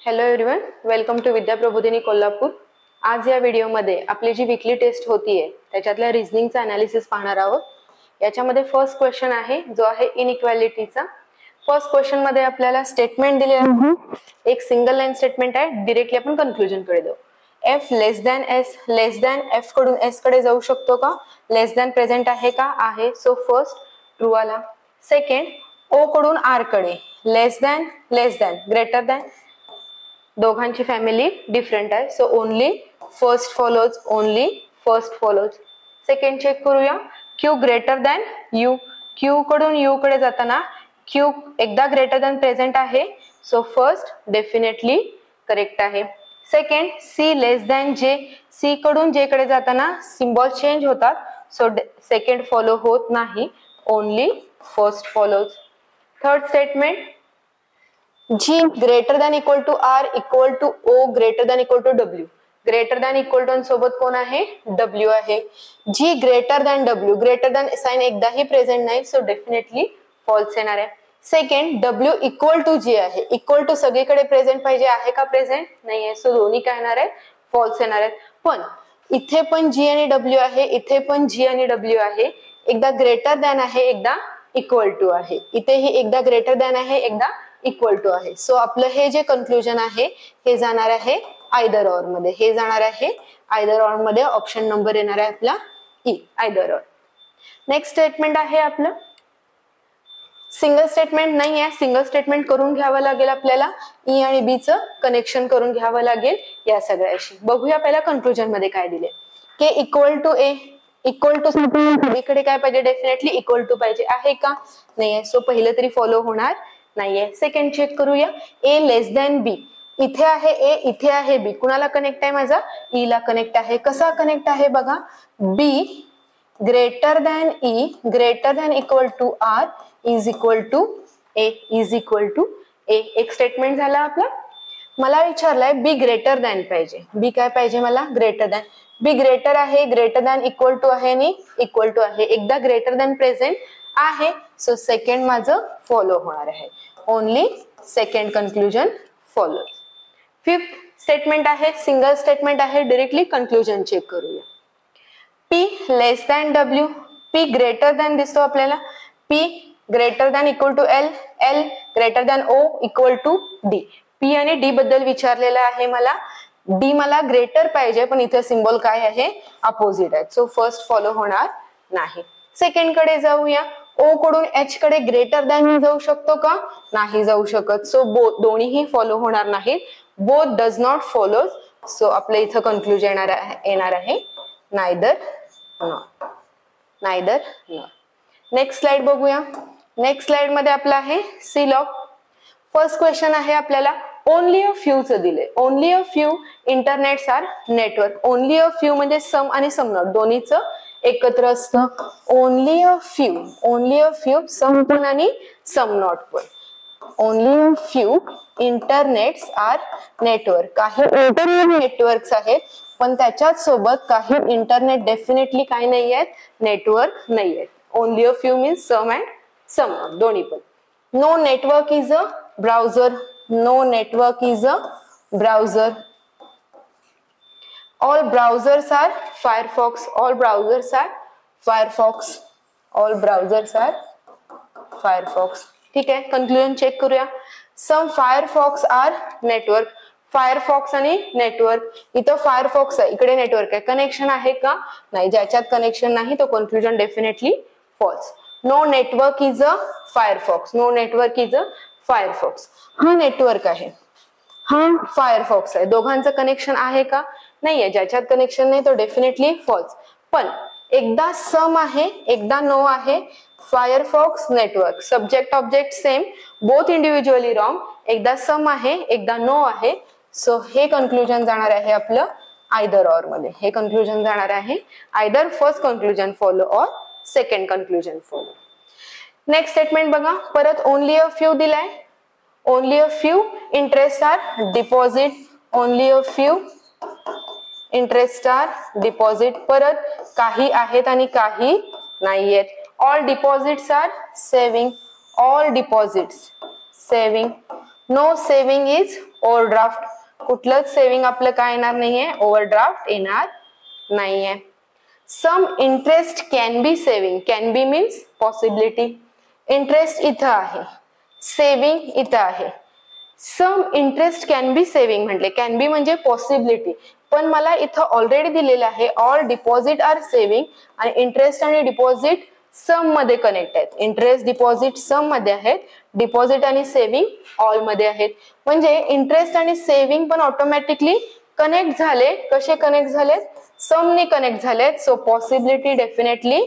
Hello everyone, welcome to विद्या प्रबोधिनी कोल्हापूर। आज या व्हिडिओमध्ये आपली जी वीकली टेस्ट होतीये त्याच्यातल्या रिझनिंगचा अनालिसिस पाहणार आहोत। याच्यामध्ये फर्स्ट क्वेश्चन आहे जो आहे इनइक्वालिटीचा। फर्स्ट क्वेश्चन मध्ये आपल्याला स्टेटमेंट दिले आहे, एक सिंगल लाईन स्टेटमेंट आहे। डायरेक्टली आपण कन्क्लुजन कडे जाऊ। एफ लेस दॅन एस, लेस दॅन एफ कडून एस कडे जाऊ शकतो का? लेस दॅन प्रेझेंट आहे का? आहे। सो फर्स्ट ट्रू आला। सेकंड ओ कडून आर कडे लेस दॅन ग्रेटर दॅन, दोघांची फॅमिली डिफरंट आहे। So only first follows, only first follows. Second check करूया, Q greater than U, Q कडून यू कडे जाताना क्यू एकदा ग्रेटर दॅन प्रेझेंट आहे। सो फर्स्ट डेफिनेटली करेक्ट आहे। Second C less than J, C कडून J कडे जाताना सिम्बॉल चेंज होतात। सो सेकंड फॉलो होत नाही, only first follows. Third statement G greater than equal to R equal to O greater than equal to W, greater than equal to सोबत कोण आहे? W आहे। G greater than W, greater than sign एकदाही present नाही। So definitely false येणार आहे। Second W equal to G आहे, equal to सगळीकडे प्रेझेंट पाहिजे, आहे का प्रेझेंट? नाही आहे। सो दोन्ही काय येणार आहे? फॉल्स येणार आहेत। पण इथे पण जी आणि डब्ल्यू आहे, इथे पण जी आणि डब्ल्यू आहे। एकदा ग्रेटर दॅन आहे, एकदा इक्वल टू आहे। इथेही एकदा ग्रेटर दॅन आहे, एकदा इक्वल टू आहे। सो आपलं हे जे कन्क्लुजन आहे हे जाणार आहे आयदर ऑर मध्ये, हे जाणार आहे आयदर ऑर मध्ये। ऑप्शन नंबर येणार आहे आपला E, either or. Next statement आहे आपलं सिंगल स्टेटमेंट नाही आहे, सिंगल स्टेटमेंट करून घ्यावं लागेल आपल्याला। ई आणि बी चं कनेक्शन करून घ्यावं लागेल या सगळ्याशी। बघूया पहिला कन्क्लुजन मध्ये काय दिले, K equal to A, equal to सगळीकडे काय पाहिजे? डेफिनेटली इक्वल टू पाहिजे, आहे का? नाहीये। सो पहिलं तरी फॉलो होणार नाहीये। सेकंड चेक करूया, ए लेस दॅन बी, इथे आहे ए, इथे आहे बी, कुणाला कनेक्ट आहे? माझा ई ला कनेक्ट आहे। कसा कनेक्ट आहे बघा, B greater than E greater than equal to R is equal to A, is equal to A. एक स्टेटमेंट झाला आपला। मला विचारलंय बी ग्रेटर दॅन पाहिजे, बी काय पाहिजे मला? Greater than. बी ग्रेटर आहे, ग्रेटर दॅन इक्वल टू आहे आणि इक्वल टू आहे, एकदा ग्रेटर दॅन प्रेझेंट आहे। सो सेकंड माझं फॉलो होणार आहे, only second conclusion follow. Fifth statement आहे, सिंगल स्टेटमेंट आहे। डायरेक्टली कन्क्लुजन चेक करूया, P less than W, P greater than दिसतो आपल्याला, P greater than equal to L, L greater than O equal to D. P आणि D बद्दल विचारलेलं आहे मला। डी मला ग्रेटर पाहिजे, पण इथे सिम्बॉल काय आहे? अपोजिट आहे। सो फर्स्ट फॉलो होणार नाही। सेकंड कडे जाऊया, ओ कडून एच कडे ग्रेटर दॅन जाऊ शकतो का? नाही जाऊ शकत। सो दोन्हीही फॉलो होणार नाहीत, both does not follow. So आपल्या इथं कन्क्लुजन येणार आहे neither not, neither not. Next slide बघूया। नेक्स्ट स्लाइड मध्ये आपला आहे सी लॉग। फर्स्ट क्वेश्चन आहे आपल्याला ओनली अ फ्यू च दिले, only a few internets are network. Only a few म्हणजे सम आणि सम नॉट दोन्हीच एकत्र असतं। Only a few, only a few some पण आणि सम नॉट पण। Only a few internets are network, काही इंटरनेट नेटवर्क्स आहेत, पण त्याच्याच सोबत काही इंटरनेट डेफिनेटली काय नाही आहेत? नेटवर्क नाही आहेत। Only a few means some and some not, दोन्ही पण। No network is a browser, no network is a browser. All browsers are Firefox, all browsers are Firefox, all browsers are Firefox। ठीक आहे, conclusion check करूया। सम Firefox R network, Firefox आणि network, इथं Firefox आहे, इकडे network आहे, connection आहे का? नाही। ज्याच्यात कनेक्शन नाही तो conclusion definitely false. No network is a Firefox, no network is a Firefox. हा नेटवर्क आहे, हा फायरफॉक्स आहे, दोघांचं कनेक्शन आहे का? नाहीये। ज्याच्यात कनेक्शन नाही तो डेफिनेटली फॉल्स। पण एकदा सम आहे, एकदा नो आहे। Firefox network, subject object same, both individually wrong. एकदा सम आहे, एकदा नो आहे। सो हे कन्क्लुजन जाणार आहे आपलं आयदर ऑर मध्ये, हे कन्क्लुजन जाणार आहे either first conclusion follow or second conclusion follow. Next statement बघा, परत ओनली अ फ्यू दिलाय। Only a few interest are deposit, only a few interest are deposit. परत काही आहेत आणि काही नाहीयेत। All deposits are saving, all deposits saving. No saving is overdraft. कुठलंच सेव्हिंग आपलं काय येणार नाहीये, ओव्हरड्राफ्ट येणार नाहीये. Some interest can be saving. Can be means possibility. Interest इथं आहे, सेव्हिंग इथं आहे. Some interest can be saving म्हटले, कॅन बी म्हणजे पॉसिबिलिटी, पण मला इथं ऑलरेडी दिलेलं आहे ऑल डिपॉझिट आर सेव्हिंग आणि इंटरेस्ट आणि डिपॉझिट सम मध्ये कनेक्ट आहेत. इंटरेस्ट डिपॉझिट सम मध्ये आहेत, डिपॉझिट आणि सेव्हिंग ऑल मध्ये आहेत. म्हणजे इंटरेस्ट आणि सेव्हिंग पण ऑटोमॅटिकली कनेक्ट झाले. कसे कनेक्ट झालेत, समनी कनेक्ट झालेत. सो पॉसिबिलिटी डेफिनेटली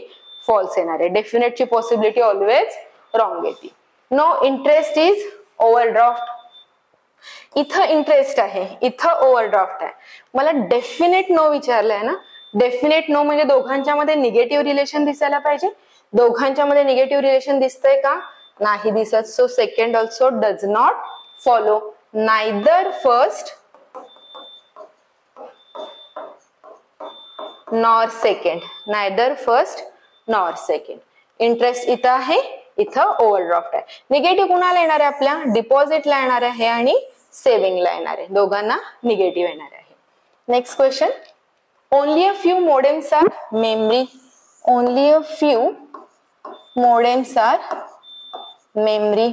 फॉल्स येणार आहे. डेफिनेटची पॉसिबिलिटी ऑलवेज रॉंग येते. No interest is overdraft. इथं इंटरेस्ट आहे, इथं ओव्हरड्राफ्ट आहे. मला डेफिनेट नो विचारलंय ना. डेफिनेट नो म्हणजे दोघांच्या मध्ये निगेटिव्ह रिलेशन दिसायला पाहिजे. दोघांच्या मध्ये निगेटिव्ह रिलेशन दिसतंय का, नाही दिसत. So second also does not follow. Neither first nor second. Neither first nor second. Interest इथं आहे, इथं ओव्हरड्राफ्ट आहे. निगेटिव्ह कुणाला येणार आहे, आपल्या डिपॉझिटला येणार आहे आणि सेव्हिंगला येणार आहे. दोघांना निगेटिव्ह येणार आहे. Next question. Only a few modems are memory. Only a few modems are memory.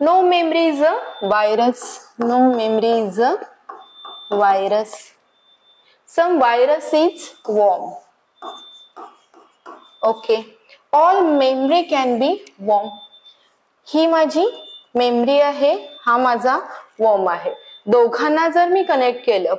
No memory is a virus. No memory is a virus. Some virus is worm. Okay. All memory can be worm. ही माझी memory आहे, हा माझा वर्म आहे. दोघांना जर मी connect केलं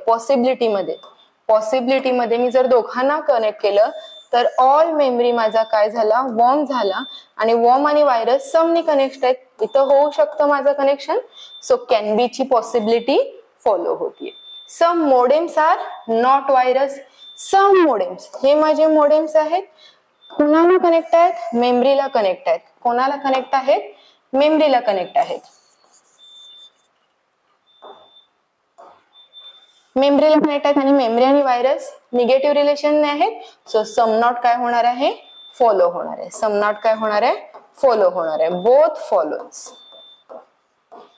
possibility मध्ये मी जर दोघांना कनेक्ट केलं तर ऑल मेमरी माझा काय झाला, वर्म झाला. आणि वर्म आणि व्हायरस समनी कनेक्ट आहेत. इथं होऊ शकतं माझं कनेक्शन. सो कॅन बी ची पॉसिबिलिटी फॉलो होतीये. Some modems are not virus. Some modems, हे माझे मोडेम्स आहेत. कोणाला कनेक्ट आहेत, मेमरीला कनेक्ट आहेत. कोणाला कनेक्ट आहेत, मेमरीला कनेक्ट आहेत. मेमरीला कनेक्ट आहेत आणि मेमरी आणि व्हायरस निगेटिव्ह रिलेशन आहेत. सो सम नॉट काय होणार आहे, फॉलो होणार आहे. सम नॉट काय होणार आहे, फॉलो होणार आहे. Both follows.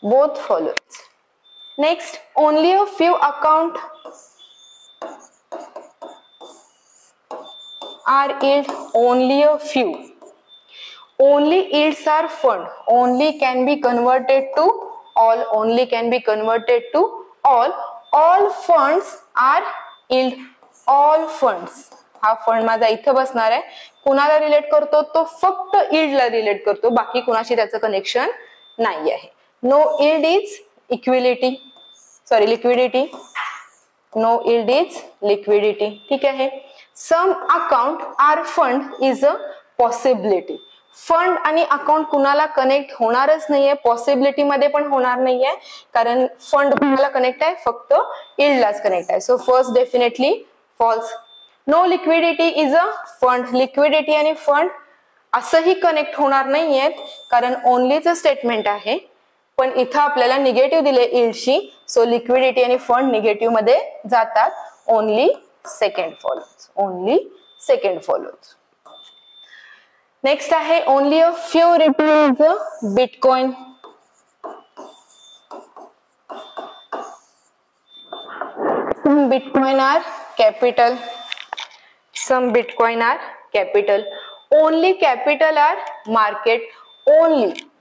Both follows. Next. Only a few account are yield. Only a few. Only yields are fund. Only can be converted to all. Only can be converted to all. All funds are yield. All funds. हा fund माझा इथं बसणार आहे. कुणाला relate करतो, तो फक्त यील्डला relate करतो. बाकी कुणाशी त्याचं कनेक्शन नाही आहे. No yield is equality, sorry liquidity. No yield is liquidity. ठीक आहे. Some account are fund is a possibility. Fund आणि अकाउंट कुणाला कनेक्ट होणारच नाहीये, पॉसिबिलिटी मध्ये पण होणार नाहीये. कारण फंड कुणाला कनेक्ट आहे, फक्त यील्डलाच कनेक्ट आहे. So first definitely false. No liquidity is a fund. Liquidity आणि फंड असंही कनेक्ट होणार नाहीयेत, कारण ओनलीच स्टेटमेंट आहे. पण इथं आपल्याला निगेटिव्ह दिले यील्डशी. सो लिक्विडिटी आणि फंड निगेटिव्ह मध्ये जातात. Only second follows. Only second follows. Next आहे only a few retails bitcoin. Some Bitcoin are capital. Some Bitcoin are capital. Only capital are market.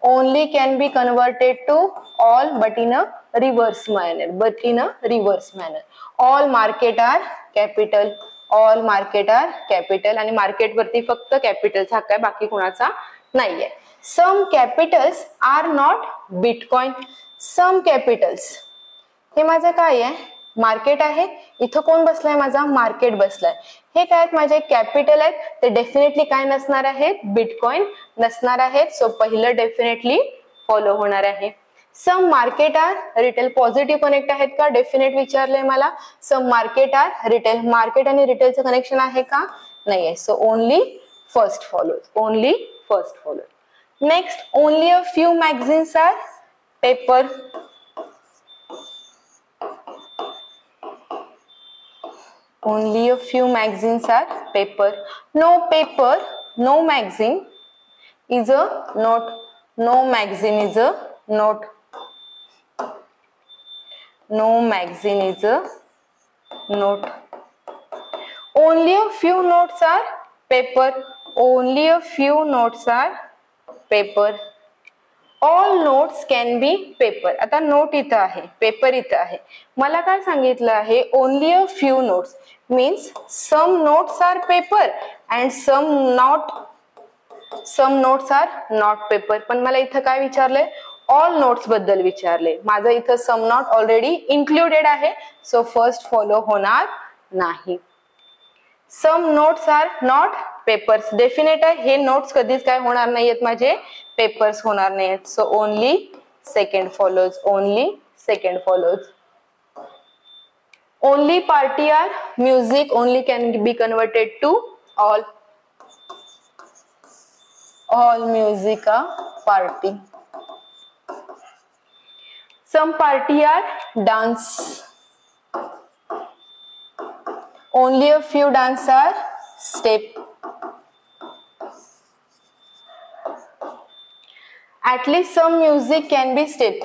Only can be converted to all, but in a reverse manner. But in a reverse manner. All market are capital. All market are capital. आणि market वरती फक्त कॅपिटलचा हक्क आहे, बाकी कोणाचा नाहीये. Some capitals are not Bitcoin. Some capitals. हे माझं काय आहे, मार्केट आहे. इथं कोण बसलाय, माझा मार्केट बसलाय. हे काय आहेत, माझे कॅपिटल आहेत. ते डेफिनेटली काय नसणार आहेत, बिटकॉइन नसणार आहेत. सो पहिलं डेफिनेटली फॉलो होणार आहे. Some market are retail. Positive connect आहेत का, डेफिनेट विचारलंय मला. Some market are retail. Market आणि रिटेलचं कनेक्शन आहे का, नाहीये. So only first follow. Only first follow. Next. Only a few magazines are paper. Only a few magazines are paper. No paper, no magazine is a not No magazine is a note. No magazine is a note. Only a few notes are paper. Only a few notes are paper. All notes can be paper. आता note इथं आहे, paper इथं आहे. मला काय सांगितलं आहे, only a few notes means some notes are paper and some notes are not paper. पण मला इथं काय विचारलंय, ऑल नोट्स बद्दल विचारले. माझं इथं सम नॉट ऑलरेडी इन्क्लुडेड आहे, सो फर्स्ट फॉलो होणार नाही. Some notes are not papers definite आहे, हे नोट्स कधीच काय होणार नाहीयेत, माझे पेपर्स होणार नाहीयेत. So only second follows. Only second follows. Only party are music. Only can be converted to all. All music are party. Some party are dance. Only a few dance are step. At least some music can be step.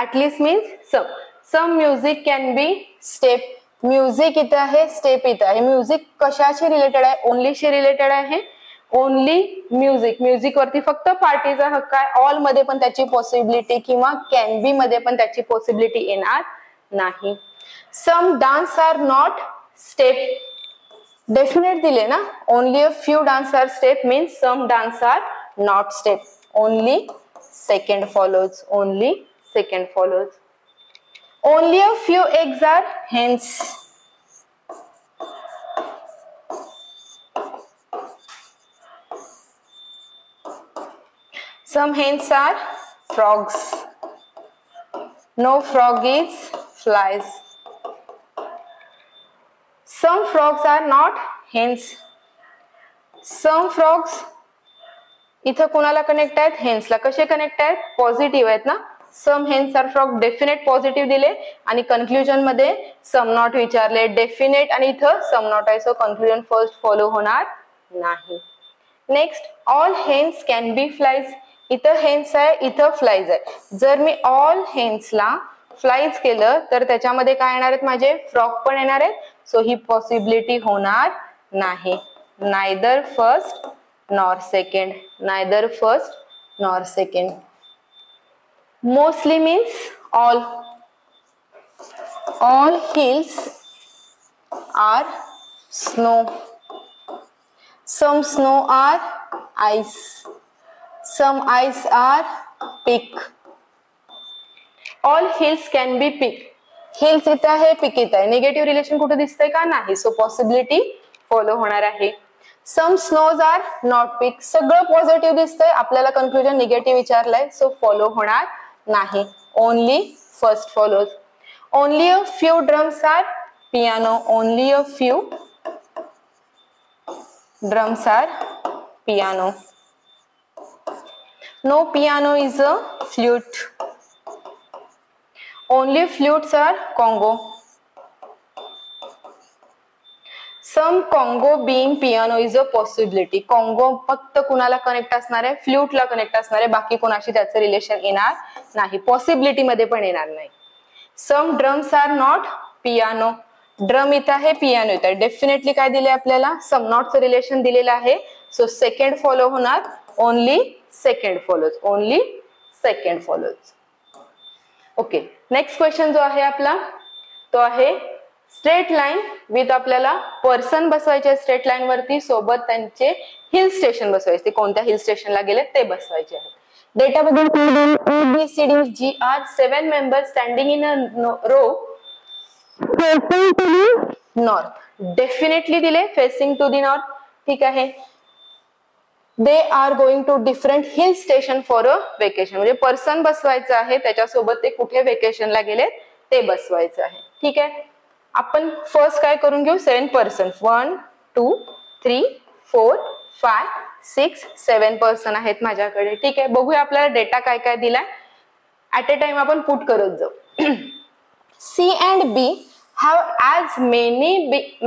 At least means some. Some music can be step. Music इथं आहे, step इथं आहे. Music कशाशी related आहे, only शी related आहे. Only music. Music वरती फक्त पार्टीचा हक्क आहे. ऑल मध्ये पण त्याची पॉसिबिलिटी किंवा कॅन बी मध्ये पण त्याची पॉसिबिलिटी येणार नाही. Some dance are not step. Definite दिले ना, only a few dance are step means some dance are not step. Only second follows. Only second follows. Only a few eggs are hens. Some hens are frogs. No frog is flies. Some frogs are not hens. Some frogs इथं कोणाला connect आहेत, हेन्सला. कसे connect आहेत, positive आहेत ना. Some hens are frog definite positive दिले आणि conclusion मध्ये सम नॉट विचारले. डेफिनेट आणि इथं सम नॉट आहे, सो कन्क्लुजन फर्स्ट फॉलो होणार नाही. Next, all hens can be flies. इथं हेन्स आहे, इथं फ्लाइज आहे. जर मी ऑल हेन्सला फ्लाइज केलं तर त्याच्यामध्ये काय येणार आहेत, माझे फ्रॉग पण येणार आहेत. सो ही पॉसिबिलिटी होणार नाही. Neither first nor second. Neither first nor second. Mostly means all. All hills are snow. Some snow are ice. Some ice are peak. All hills can be peak. Hills इथं आहे, पीक इथं आहे. Negative relation कुठे दिसतंय का, नाही. So possibility follow होणार आहे. Some snows are not peak. सगळं पॉझिटिव्ह दिसतंय, आपल्याला कन्क्लुजन निगेटिव्ह विचारलंय, सो फॉलो होणार नाही. Only first follows. Only a few drums are piano. Only a few drums are piano. No piano is a flute. Only flutes are Congo. Some Congo being piano is a possibility. Congo फक्त कुणाला connect असणार आहे, फ्लूटला connect असणार आहे, बाकी कोणाशी त्याचं relation येणार नाही. पॉसिबिलिटी मध्ये पण येणार नाही. Some drums are not piano. Drum इथं आहे, पियानो इथं आहे. डेफिनेटली काय दिले आपल्याला, सम नॉटचं रिलेशन दिलेलं आहे. सो सेकंड फॉलो होणार. Only second follows. Only second follows. Okay, next question जो आहे आपला तो आहे स्ट्रेट लाईन विथ आपल्याला पर्सन बसवायचे स्ट्रेट लाईन वरती, सोबत त्यांचे हिल स्टेशन बसवायचे. ते कोणत्या हिल स्टेशनला गेले ते बसवायचे आहेत. डेटा बघून ABCDG are 7 members standing in a row facing to the north. Definitely दिले फेसिंग टू द नॉर्थ. ठीक आहे. They are going to different hill station for a vacation. म्हणजे पर्सन बसवायचं आहे, त्याच्यासोबत ते कुठे वेकेशनला गेले ते बसवायचं आहे. ठीक आहे. आपण फर्स्ट काय करून घेऊ, 7 पर्सन. 1 2 3 4 5 6 7 पर्सन आहेत माझ्याकडे. ठीक आहे. बघूया आपल्याला डेटा काय काय दिलाय. ऍट अ टाइम आपण पुट करत जाऊ. C and B have as many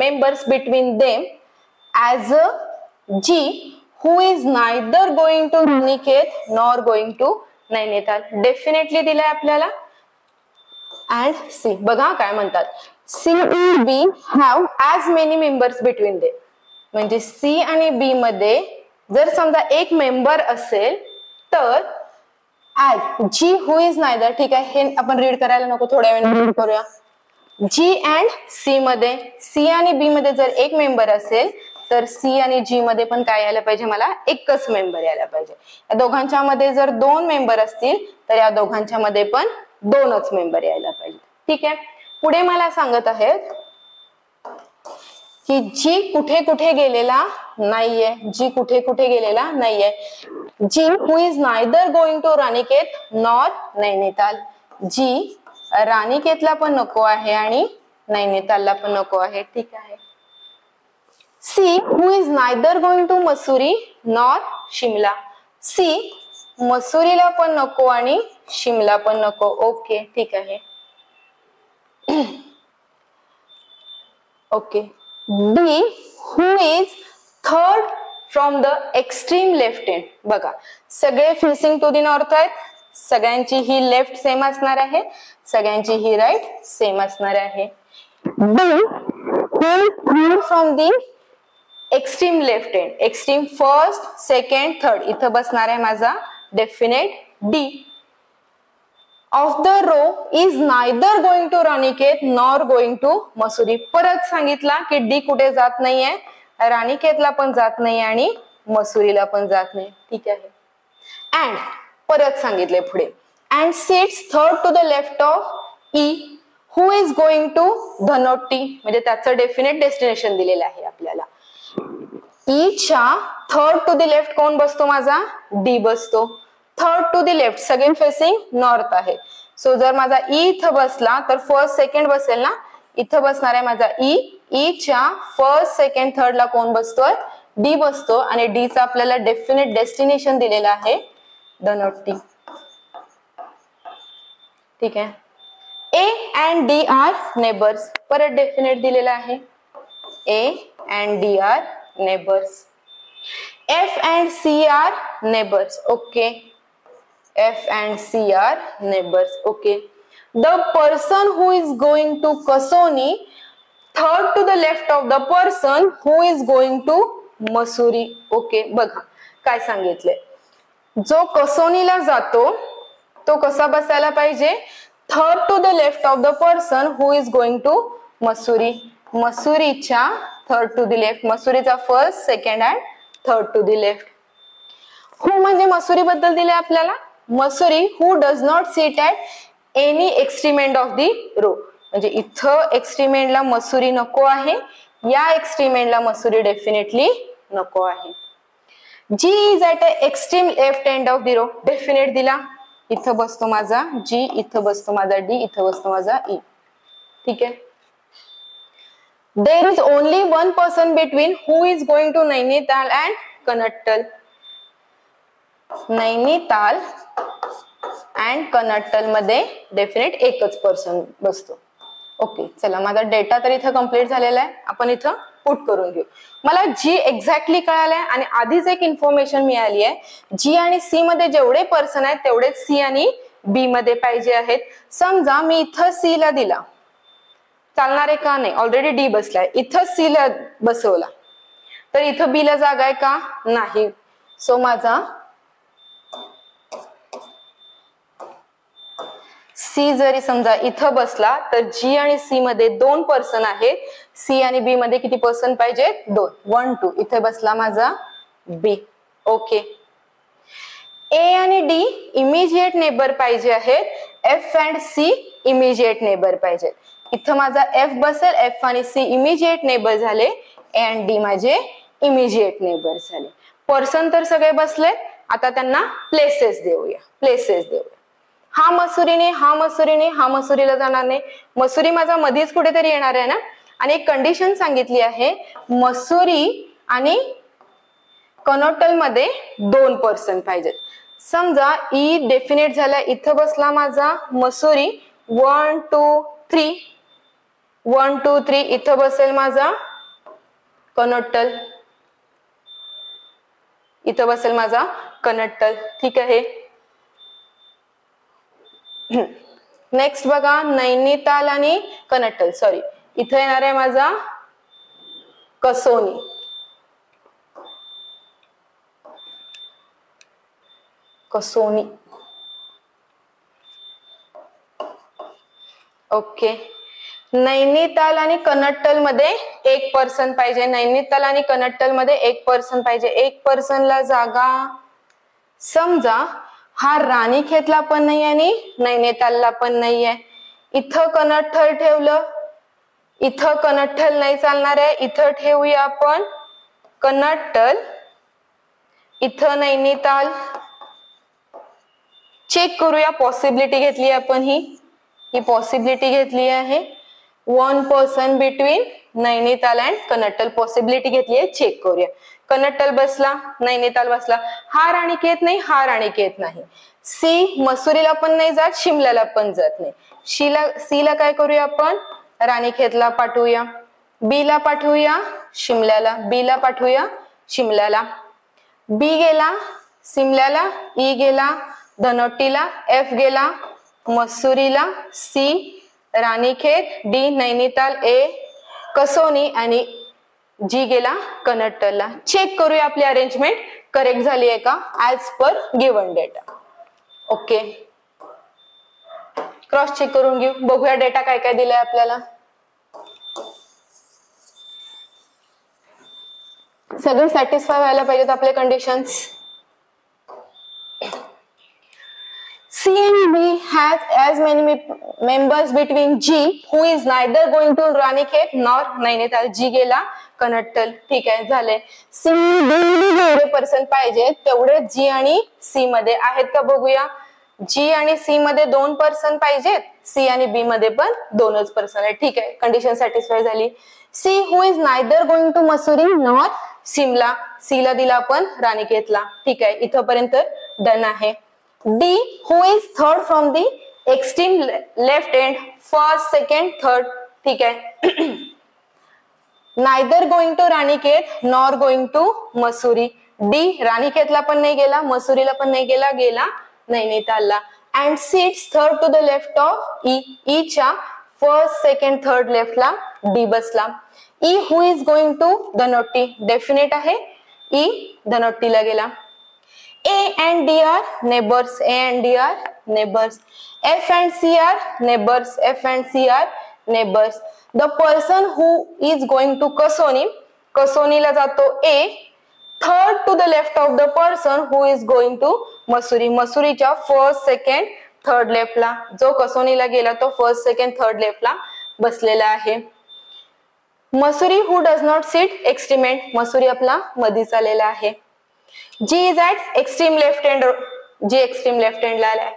members between them as G who is neither going to Ranikhet nor going to Nainital. Definitely दिलाय आपल्याला. अँड सी, बघा काय म्हणतात, C and B have as many members between they. म्हणजे C आणि बी मध्ये जर समजा एक मेंबर असेल तर as G who is neither, ठीक आहे हे आपण रीड करायला नको, थोड्या वेळाने रीड करूया. जी अँड सी मध्ये, सी आणि बी मध्ये जर एक मेंबर असेल तर सी आणि जी मध्ये पण काय यायला पाहिजे, मला एकच मेंबर यायला पाहिजे. या दोघांच्या मध्ये जर दोन मेंबर असतील तर या दोघांच्या मध्ये पण दोनच मेंबर यायला पाहिजे. ठीक आहे. पुढे मला सांगत आहेत की जी कुठे कुठे गेलेला नाहीये, जी कुठे कुठे गेलेला नाहीये. G who is neither going to Ranikhet nor Nainital. G रानीखेतला पण नको आहे आणि नैनितालला पण नको आहे. ठीक आहे. C who is neither going to Mussoorie nor Shimla. C मसुरीला पण नको आणि शिमला पण नको. ओके, ठीक आहे. Okay. D who is third from the extreme left end. बघा सगळे फेसिंग टू द नॉर्थ आहेत, सगळ्यांची ही लेफ्ट सेम असणार आहे, सगळ्यांची ही राईट सेम असणार आहे. D who from the extreme left end, extreme first second third, इथं बसणार आहे माझा definite D. Of the row is neither going to Ranikhet nor going to Mussoorie. परत सांगितला की डी कुठे जात नाहीये, रानीखेतला पण जात नाही आणि मसुरीला पण जात नाही. ठीक आहे. अँड परत सांगितले पुढे, and sits third to the left of E who is going to Dhanoti. म्हणजे त्याचं डेफिनेट डेस्टिनेशन दिलेलं आहे आपल्याला. ईच्या थर्ड टू द लेफ्ट कोण बसतो, माझा डी बसतो. थर्ड टू द लेफ्ट सगळे फेसिंग नॉर्थ आहे. सो जर माझा ई इथं बसला तर फर्स्ट सेकंड बसेल ना, इथं बसणार आहे माझा ई. ईच्या फर्स्ट सेकंड थर्ड ला कोण बसतोय, डी बसतो. आणि डी चा आपल्याला डेफिनेट डेस्टिनेशन दिलेला आहे धनोटी. ठीक आहे. A and D are neighbours. परत डेफिनेट दिलेला आहे, A and D are neighbours. F and C are neighbours. Okay, F and C are neighbors. Okay. The person who is going to Kasoni third to the left of the person who is going to Mussoorie. Okay. बघा काय सांगितले, जो कसोनीला जातो तो कसा बसायला पाहिजे, third to the left of the person who is going to Mussoorie. मसुरीच्या थर्ड टू द लेफ्ट, मसुरीचा first second and third to the left. Who म्हणजे मसुरी बद्दल दिले आपल्याला. Mussoorie who does not sit at any extreme end of the row. म्हणजे इथं extreme एंडला मसुरी नको आहे, या एक्स्ट्रीम एंडला मसुरी डेफिनेटली नको आहे. G is at a extreme left end of the row. Definite दिला, इथं बसतो माझा जी, इथं बसतो माझा डी, इथं बसतो माझा ई. ठीक आहे. There is only one person between who is going to Nainital and Kanatal. Nainital and Kanatal मध्ये डेफिनेट एकच पर्सन बसतो. ओके, चला माझा डेटा तर इथं कम्प्लीट झालेला आहे, आपण इथं पुट करून घेऊ. मला जी एक्झॅक्टली कळालंय आणि आधीच एक इन्फॉर्मेशन मिळाली आहे, जी आणि सी मध्ये जेवढे पर्सन आहेत तेवढेच सी आणि बी मध्ये पाहिजे आहेत. समजा मी इथं सी ला दिला, चालणार आहे का नाही, ऑलरेडी डी बसलाय, इथं सी ला बसवला तर इथं बी ला जागा आहे का, नाही. सो माझा सी जरी समजा इथं बसला तर जी आणि सी मध्ये दोन पर्सन आहेत, सी आणि बी मध्ये किती पर्सन पाहिजे, दोन. 1 2 इथे बसला माझा बी. ओके. ए आणि डी इमिजिएट नेबर पाहिजे आहेत, F and C immediate neighbour पाहिजे. इथं माझा एफ बसेल, एफ आणि सी इमिजिएट नेबर झाले, ए अँड डी माझे इमिजिएट नेबर झाले. पर्सन तर सगळे बसले, आता त्यांना प्लेसेस देऊया, प्लेसेस देऊया. हा मसुरीने, हा मसुरीने, हा मसुरीला जाणार नाही, मसुरी माझा मध्येच कुठेतरी येणार आहे ना. आणि एक कंडिशन सांगितली आहे, मसुरी आणि कनोटल मध्ये दोन पर्सन पाहिजेत. समजा ई डेफिनेट झाला, इथं बसला माझा मसुरी, 1 2 3, 1 2 3, इथं बसेल माझा कनोटल. इथं बसेल माझा कनट्टल. ठीक आहे. नेक्स्ट बघा नैनिताल आणि कनट्टल, सॉरी इथं येणार आहे माझा कसोनी. कसोनी. ओके. नैनिताल आणि कनट्टल मध्ये 1% पाहिजे. नैनिताल आणि कनट्टल मध्ये 1% पाहिजे. 1%ला जागा समजा हा राणीखेतला पण नाही आणि नैनितालला पण नाहीये. इथं कनट्टल ठेवलं, इथं कनट्टल नाही चालणार आहे, इथं ठेवूया आपण कनट्टल, इथं नैनिताल. चेक करूया, पॉसिबिलिटी घेतली आपण ही पॉसिबिलिटी घेतली आहे. 1% बिटवीन नैनिताल अँड कनट्टल पॉसिबिलिटी घेतली आहे. चेक करूया. कनट्टल बसला, नैनिताल बसला. हा राणीखेत नाही, हा राणीखेत नाही. सी मसुरीला पण नाही जात, शिमल्याला पण जात नाही. सी ला काय करूया आपण, राणीखेतला पाठवूया. बी ला पाठवूया शिमल्याला, बी ला पाठवूया शिमल्याला. बी गेला शिमल्याला, ई गेला धनोटीला, एफ गेला मसुरीला, सी राणीखेत, डी नैनिताल, ए कसोनी आणि जी गेला कनट्टलला. चेक करूया आपली अरेंजमेंट करेक्ट झाली आहे का as per given data. Okay, cross check करून घेऊ, बघूया डेटा काय काय दिलाय आपल्याला. सगळे सॅटिस्फाय व्हायला पाहिजेत आपले conditions. C and B has as many members between G who is neither going to Ranikhet nor Nainital. G गेला कनट्टल. ठीक आहे, झाले. C जेवढे पर्सन पाहिजे तेवढे G आणि C मध्ये आहेत का बघूया. G आणि C मध्ये 2% पाहिजेत, C आणि B मध्ये पण 2% आहे. ठीक आहे, कंडिशन सॅटिस्फाय झाली. C who is neither going to Mussoorie nor Shimla, C ला दिला आपण राणीखेतला. ठीक आहे, इथपर्यंत डन आहे. D who is third from the extreme left end, first, second, third. ठीक आहे. neither going to Ranikhet nor going to Mussoorie. D राणीखेतला पण नाही गेला, मसुरीला पण नाही गेला, गेला नैनितालला. and sits third to the left of E. E च्या first, second, third left ला D बसला. E who is going to Dhanoti, definite आहे. E धनोटीला गेला. A and D are neighbors. A and D are neighbors. F and C are neighbors. F and C are neighbors. The person who is going to कसोनी, कसोनीला जातो A. Third to the left of the person who is going to Mussoorie, मसुरीच्या first, second, third left ला. जो कसोनीला गेला तो first, second, third left ला बसलेला आहे. Mussoorie who does not sit extreme end, Mussoorie आपला मधीच आलेला आहे. G is at extreme left hand, G extreme left hand ला आहे.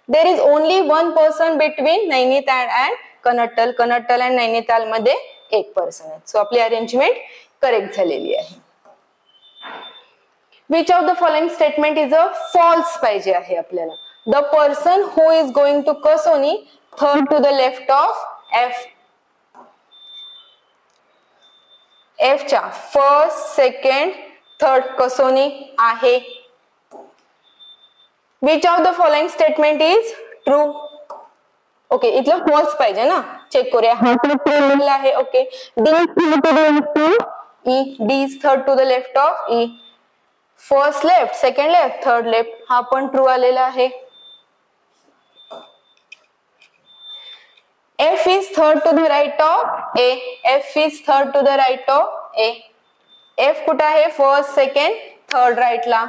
There is only 1% between Nainital and कनट्टल, कनट्टल and Nainital मध्ये 1% आहे. सो आपली अरेंजमेंट करेक्ट झालेली आहे. Which of the following statement is a false पाहिजे आहे आपल्याला. The person who is going to कसोनी third to the left of F. F च्या first, second, थर्ड कसोनी आहे. Which of the following statement is true? Okay, इथलं false पाहिजे ना, check करूया. हा ट्रू आहे. Okay, D is third to the left of E. First left, second left, third left, हा पण ट्रू आलेला आहे. F is third to the right of A. F is third to the right of A. F कुठं आहे, first, second, third राईटला.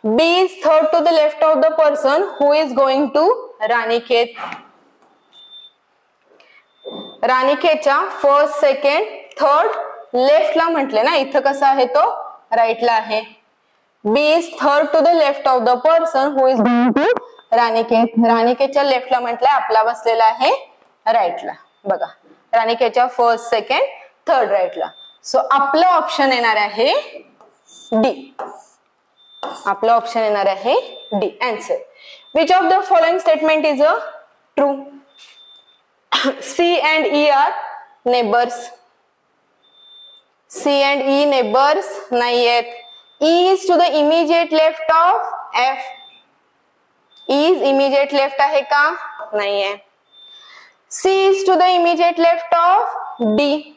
B is third to the left of the person who is going to Ranikhet. राणीखेतच्या first, second, third लेफ्टला म्हटले ना, इथं कसं आहे तो राईटला आहे. B is third to the left of the person who is going to Ranikhet. राणीखेतच्या लेफ्टला म्हटलंय, आपला बसलेला आहे राईटला. बघा, राणीखेतच्या फर्स्ट, सेकंड, थर्ड राईटला. सो आपलं ऑप्शन येणार आहे डी. आपलं ऑप्शन येणार आहे D. Answer. Which of the following statement is a true? C and E are neighbors. C and E neighbours नाही आहेत. E is to the immediate left of F. Is immediate left आहे का? नाहीये. C is to the immediate left of D.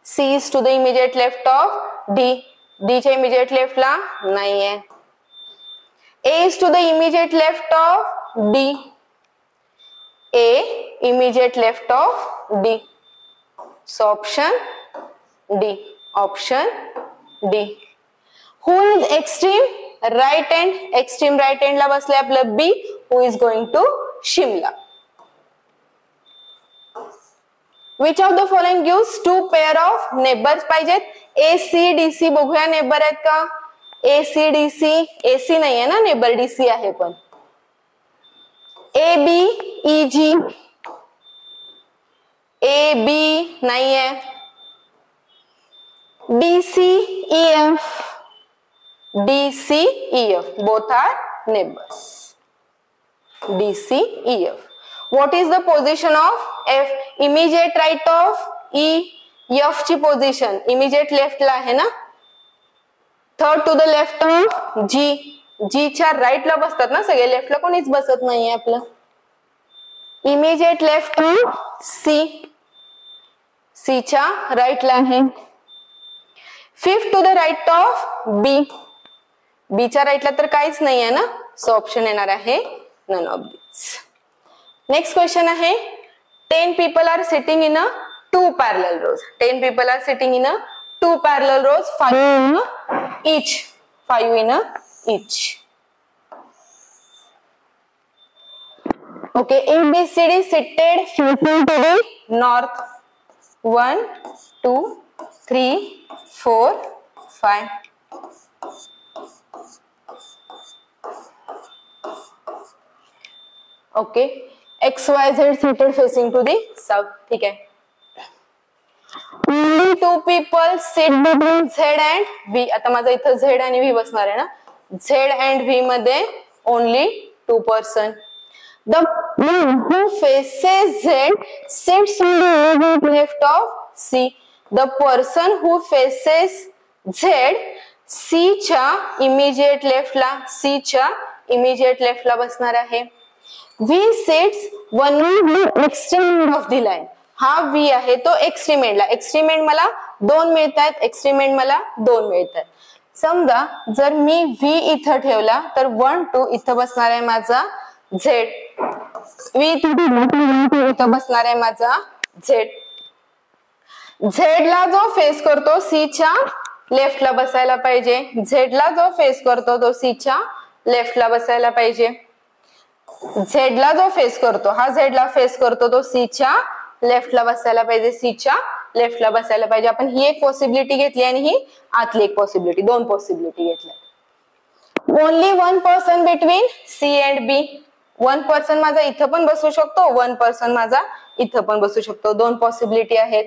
C is to the immediate left of D. D च्या immediate लेफ्टला नाहीये. A is to the immediate left of D. A immediate left of D. So option D. Option D. Who is extreme right hand? Extreme right हँडला बसले आपलं B. Who is going to Shimla. Which of the following gives two pair of neighbors पाहिजेत? ए C D C बघूया neighbour आहेत का? ए C D C. ए C नाहीये ना neighbour, D C आहे पण. A B E G. A B नाहीये. D C E F. D C E F both are neighbors. D C E F. What is the position of F? Immediate right of E. F ची position immediate left ला आहे ना. Third to the left of G. G च्या right ला बसतात ना सगळे, लेफ्टला कोणीच बसत नाहीये आपलं. Immediate left of C. C च्या राईट ला आहे. Fifth to the right of B. B च्या राईट ला तर काहीच नाहीये ना. सो ऑप्शन येणार आहे none of this. Next question आहे 10 people are sitting in a 2 parallel rows. 10 people are sitting in a 2 parallel rows. 5 in each. 5 in each. Okay. A, B, C, D seated facing to the north. 1, 2, 3, 4, 5. Okay. X, Y, Z seated facing to the south. ठीक है. Only 2 people sit between Z and V. आता माझा इथं Z आणि V बसणार आहे ना. Z and V मध्ये only 2 person. The man who faces Z sits on the immediate left of C. The person who faces Z C च्या immediate left ला, C च्या immediate left ला बसणार आहे. V sits one extreme end of the line. हा V आहे तो extreme एंडला. एक्स्ट्रीम एंड मला 2 मिळतात, एक्स्ट्रीम एंड मला 2 मिळतात. समजा जर मी V इथं ठेवला तर 1, 2 इथं बसणार आहे माझा Z. V इथं बसणार आहे माझा Z. Z ला जो फेस करतो C च्या लेफ्टला बसायला पाहिजे. Z ला जो फेस करतो तो C च्या लेफ्टला बसायला पाहिजे. Z ला जो फेस करतो, हा Z ला फेस करतो तो C च्या लेफ्टला बसायला पाहिजे. C च्या लेफ्टला बसायला पाहिजे. आपण ही एक पॉसिबिलिटी घेतली आणि ही आतली एक पॉसिबिलिटी, 2 पॉसिबिलिटी घेतल्या. Only 1 person between C and B. 1 person माझा इथं पण बसू शकतो, 1 पर्सन माझा इथं पण बसू शकतो. 2 पॉसिबिलिटी आहेत.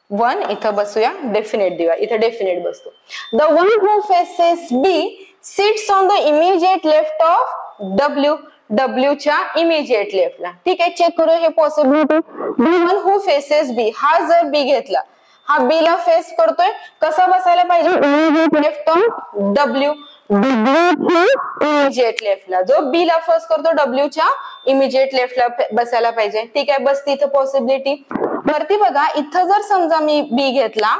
वन इथं बसूया, डेफिनेट देऊया. इथं डेफिनेट बसतो. The one who faces B sits on the immediate left of W. W च्या इमिजिएट लेफ्टला. ठीक आहे, चेक करू हे possibility. The one who faces B, हा जर बी घेतला, हा बी ला फेस करतोय, कसा बसायला पाहिजे? Immediate left of W. Immediate लेफ्टला. जो बी ला फेस करतो डब्ल्यू च्या इमिजिएट लेफ्टला बसायला पाहिजे. ठीक आहे, बस तिथं पॉसिबिलिटी. वरती बघा, इथं जर समजा मी बी घेतला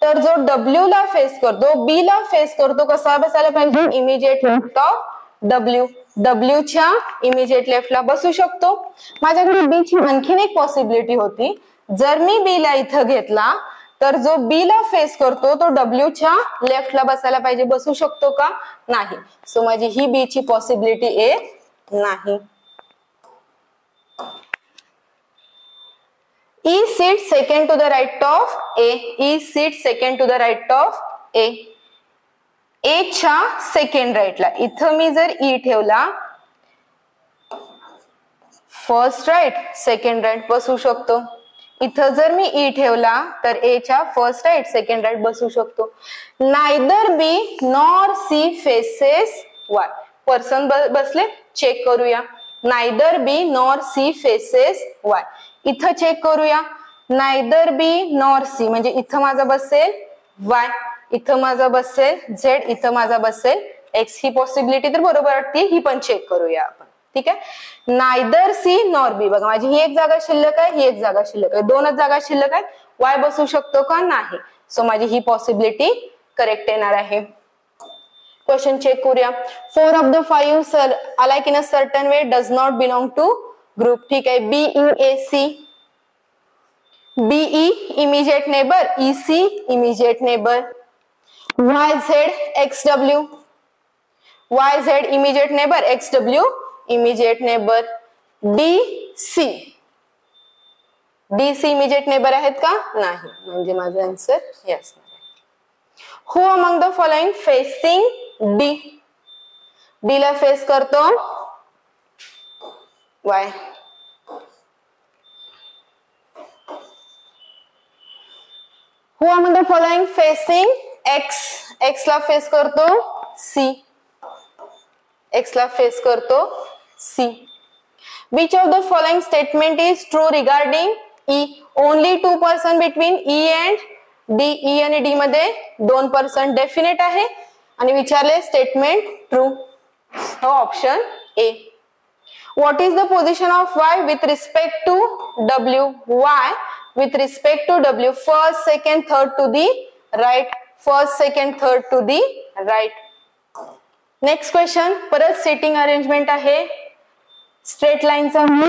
तर जो डब्ल्यू ला फेस करतो, बी ला फेस करतो, कसा बसायला पाहिजे? Immediate left of W. W च्या इमिजिएट लेफ्टला बसू शकतो. माझ्याकडे बी ची आणखीन एक पॉसिबिलिटी होती. जर मी बी ला इथं घेतला तर जो बी ला फेस करतो तो डब्ल्यू च्या लेफ्टला बसायला पाहिजे. बसू शकतो का? नाही. सो माझी ही बी ची पॉसिबिलिटी ए नाही. E sits second to the right of A. E sits second to the right of A. A च्या सेकंड राईटला. इथं मी जर E ठेवला, फर्स्ट राईट सेकंड राईट बसू शकतो. इथं जर मी E ठेवला तर A च्या फर्स्ट राईट सेकंड राईट बसू शकतो. Neither B nor C faces Y. Person बसले, चेक करूया. Neither B nor C faces Y. इथं चेक करूया. नायदर बी नॉर सी म्हणजे इथं माझा बसेल वाय, इथं माझा बसेल झेड, इथं माझा बसेल एक्स. ही पॉसिबिलिटी तर बरोबर वाटते, ही पण चेक करूया आपण. ठीक आहे. Neither C nor B. बघा माझी ही एक जागा शिल्लक आहे, ही एक जागा शिल्लक आहे, दोनच जागा शिल्लक आहेत. वाय बसू शकतो का? नाही. सो माझी ही पॉसिबिलिटी करेक्ट येणार आहे. क्वेश्चन चेक करूया. 4 of the 5 sir alike in a certain way does not belong to group. ठीक आहे. BEAC, BE immediate neighbor, EC immediate neighbor, YZ XW, YZ immediate neighbor, XW immediate neighbor, DC, DC immediate neighbor आहेत का? नाही. म्हणजे माझा answer हे असणार आहे. Who among the following facing D? D ला फेस करतो Y. Who among the following facing X? X ला फेस करतो C. X ला फेस करतो C. Which of the following statement is true regarding E? Only 2% between E and D. E आणि D मध्ये 2% definite आहे आणि विचारले स्टेटमेंट ट्रू. हो option A. What is the position of Y with respect to W? Y with respect to W, first, second, third to the right. First, second, third to the right. Next question. परत setting arrangement आहे. Straight लाईनचा some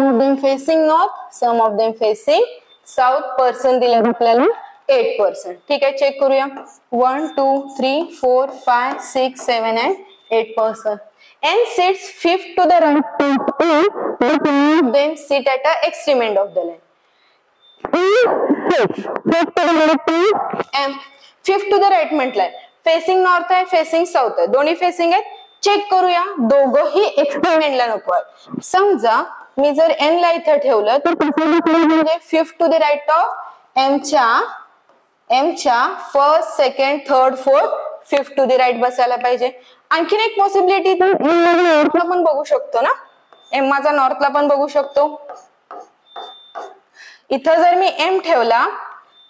of them facing north, some of them facing south. Person दिले आपल्याला 8%. ठीक आहे. Check करूया. 1 2 3 4 5 6 7 and 8%. And sits fifth to the right of A, then sit at the extreme end of the line. Fifth to the right म्हटलंय. Facing north आहे, facing south आहे, दोन्ही facing आहेत. चेक करूया. दोघंही एक्स्ट्रीम एंडला नको आहे. समजा मी जर एन ला इथे ठेवलं तर म्हणजे fifth to the right of एमच्या first, second, third, fourth, fifth to the right बसायला पाहिजे. आणखीन एक पॉसिबिलिटी नॉर्थला पण बघू शकतो ना. एम माझा नॉर्थला पण बघू शकतो. इथं जर मी एम ठेवला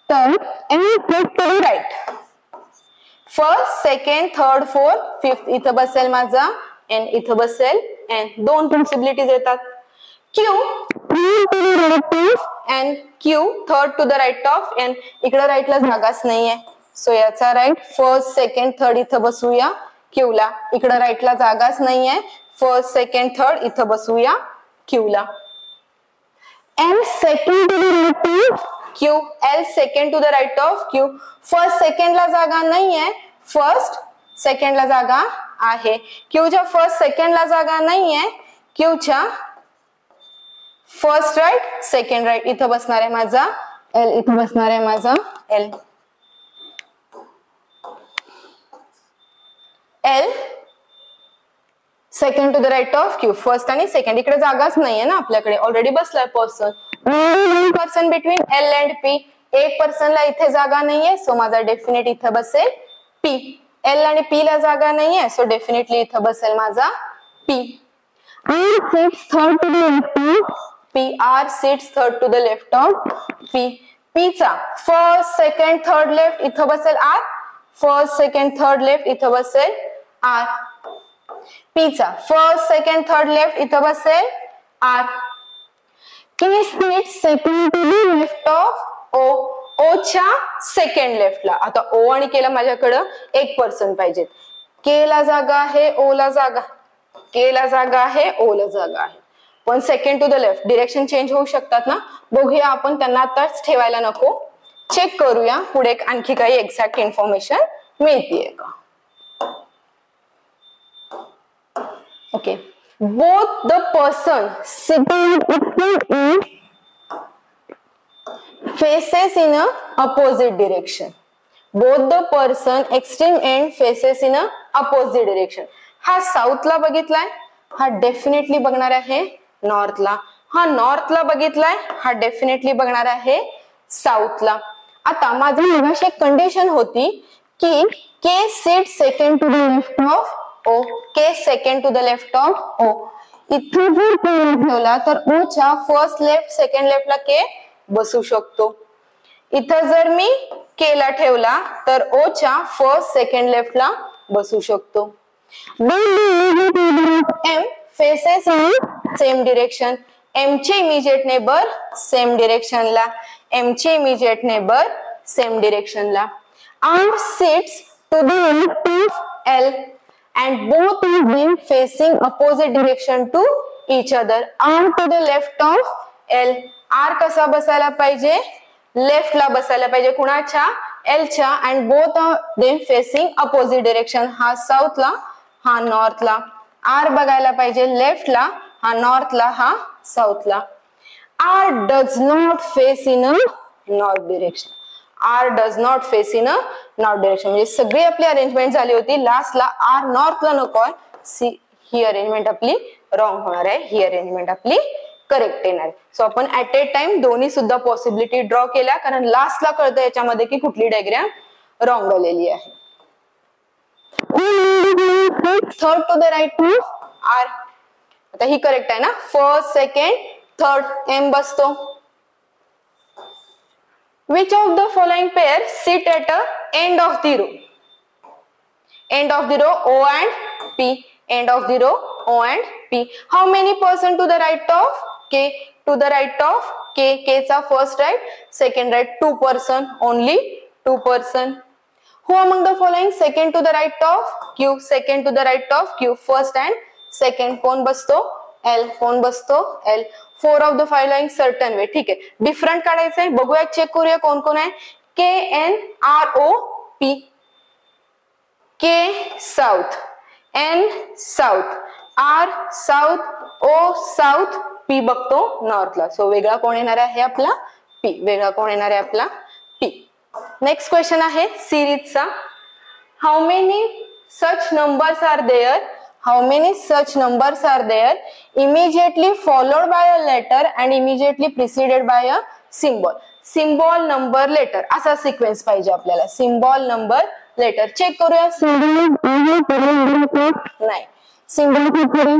तर M fifth to the right, first, second, third, fourth, fifth इथं बसेल माझा एन, इथं बसेल एन. दोन पॉसिबिलिटीज येतात. Q N, Q third to the right of N. इकडे राईटला जागाच नाहीये, सो याचा राईट फर्स्ट, सेकंड, थर्ड इथं बसूया क्यू ला. इकडे राईटला जागाच नाहीये, फर्स्ट, सेकंड, थर्ड इथं बसूया क्यू ला. N second to the right of Q, L second to the right of Q. First second ला जागा नाहीये, फर्स्ट सेकंड ला जागा आहे. क्यूच्या फर्स्ट सेकंड ला जागा नाहीये, क्यूच्या फर्स्ट राईट, सेकंड राईट इथं बसणार आहे माझा एल, इथं बसणार आहे माझा L. L second to the right of Q, first आणि सेकंड. इकडे जागाच नाहीये ना आपल्याकडे, ऑलरेडी बसलाय person. Person between L and P. एक पर्सनला इथे जागा नाहीये, सो माझा डेफिनेट इथं बसेल पी. एल आणि पी ला जागा नाहीये, सो डेफिनेटली इथं बसेल माझा P. Third to the left of P. R sits third to the left of P. P चा फर्स्ट, सेकंड, थर्ड लेफ्ट इथं बसेल R. First, second, third left इथं बसेल आर. पी चा फर्स्ट, सेकंड, थर्ड लेफ्ट इथं बसेल R. P sits second to the left of O. O च्या second लेफ्टला. आता ओ आणि के ला माझ्याकडं एक पर्सन पाहिजे. के ला जागा आहे, ओ ला जागा, के ला जागा आहे, ओ ला जागा आहे, पण second to the left direction change होऊ शकतात ना. बघूया आपण, त्यांना आताच ठेवायला नको. चेक करूया पुढे आणखी काही एक्झॅक्ट इन्फॉर्मेशन मिळतीये का. Okay. Both the person sitting faces in a opposite direction. Both the person extreme end faces in a opposite direction. हा साऊथला बघितलाय, हा डेफिनेटली बघणार आहे नॉर्थला. हा नॉर्थला बघितलाय, हा डेफिनेटली बघणार आहे साऊथला. आता माझी मगाशी एक कंडिशन होती की K sit second to the left of O, K second to the left of O. इथं जर K ठेवला तर O च्या फर्स्ट लेफ्ट सेकंड लेफ्टला K बसू शकतो. इथं जर मी K ला ठेवला तर O च्या फर्स्ट सेकंड लेफ्टला बसू शकतो. M faces same direction. M चे इमिजिएट नेबर सेम डिरेक्शनला. M चे इमिजिएट नेबर सेम डिरेक्शनला. R sits to the left of L and both of them facing opposite direction to each other. R to the left of L. R कसा बसायला पाहिजे? Left ला बसायला पाहिजे. कुणाच्या? L च्या. and both of them facing opposite direction. हा south ला, हा नॉर्थ ला. R बघायला पाहिजे लेफ्ट ला, हा नॉर्थ ला, हा साऊथ ला. R does not face in a north direction. R does not face in a north direction. म्हणजे सगळी आपली अरेंजमेंट झाली होती. लास्टला R नॉर्थला नकोय. ही अरेंजमेंट आपली रॉंग होणार आहे. ही अरेंजमेंट आपली करेक्ट येणार आहे. सो आपण ऍट ए टाइम दोन्ही सुद्धा पॉसिबिलिटी ड्रॉ केल्या, कारण लास्टला कळतं याच्यामध्ये की कुठली डायग्राम रॉंग आलेली आहे. Third to the right R. आता ही करेक्ट आहे ना. फर्स्ट सेकंड थर्ड M बसतो. Which of the following pair sit at a end of the row? End of the row O and P. End of the row O and P. How many person to the right of K? To the right of K. K चा first right, second right. 2 person. Only 2 person. Who among the following second to the right of Q? Second to the right of Q. First and second. कोण बसतो? L. कोण बसतो? L. 4 of the following certain way. ठीक आहे. Different काढायचंय. बघूया, check करूया कोण कोण आहे. K N R O P. K south, N south, R south, O south, P बघतो नॉर्थला. सो वेगळा कोण येणार आहे आपला? P. वेगळा कोण येणार आहे आपला? P. नेक्स्ट क्वेश्चन आहे सिरीजचा. How many such numbers are there? How many such numbers are there immediately followed by a letter and immediately preceded by a symbol? Symbol, number, letter असा सिक्वेन्स पाहिजे आपल्याला. Symbol, number, letter. चेक करूया. नाही. सिम्बॉलच्या पुढे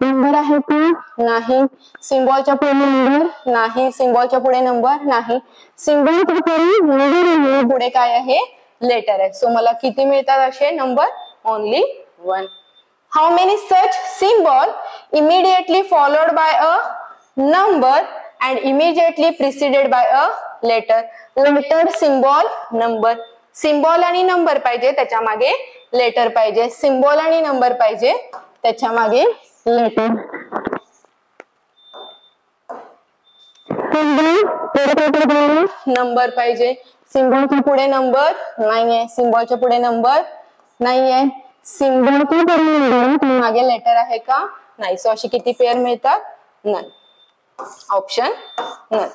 number आहे का? नाही. सिम्बॉलच्या पुढे नंबर नाही. सिम्बॉलच्या पुढे नंबर नाही. सिम्बॉलच्या पुढे काय आहे? लेटर आहे. सो मला किती मिळतात असे number? Only 1. How many such symbol immediately followed by a number and immediately preceded by a letter? Letter, symbol, number. Symbol आणि नंबर पाहिजे, त्याच्या मागे लेटर पाहिजे. सिम्बॉल आणि नंबर पाहिजे, त्याच्या मागे लेटर. नंबर पाहिजे. सिम्बॉलच्या पुढे नंबर नाहीये. सिम्बॉलच्या पुढे नंबर नाहीये. सिम्बॉल मागे लेटर आहे का? नाही. सो अशी किती पेअर मिळतात? None. Option none.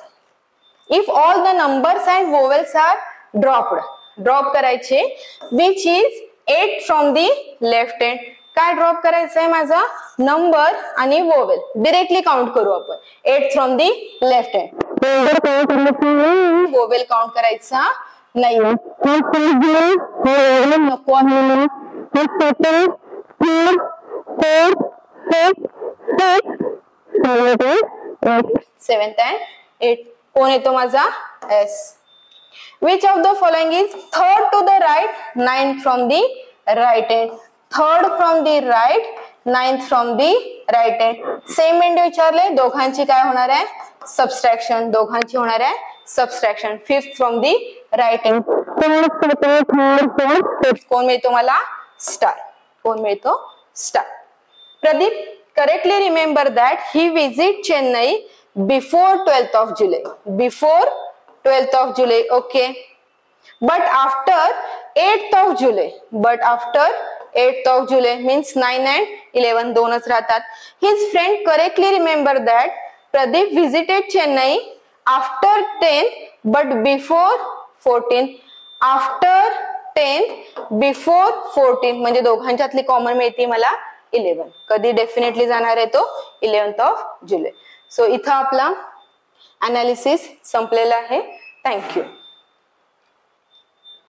If all the numbers and vowels are dropped. Drop करायचे. Which is 8 from the left hand. काय ड्रॉप करायचंय माझा? नंबर आणि वोवेल. डिरेक्टली काउंट करू आपण. 8 from the left hand. Vowel count करायचा नाही. नको आहे. 7th and 8th. कोण येतो माझा? S. Which of the following is third to the right, 9th from the right hand? Third from the right, 9th from the right hand. Same end विचारले. दोघांची काय होणार आहे? सबस्ट्रॅक्शन. दोघांची होणार आहे subtraction. 5th from the right hand. कोण मिळतो मला? स्टार. कोण मिळतो? Star. Pradeep correctly remember that he visit Chennai before 12th of July. Before 12th of July. Okay. But after 8th of July. But after 8th of July means 9 and 11 दोनच राहतात. His friend correctly remember that Pradeep visited Chennai after 10th but before 14th. After 10th before 14th म्हणजे दोघांच्यातली common मिळते मला 11. कधी definitely जाणार आहे तो? 11th of July. So इथं आपला अनालिसिस संपलेला आहे. थँक्यू.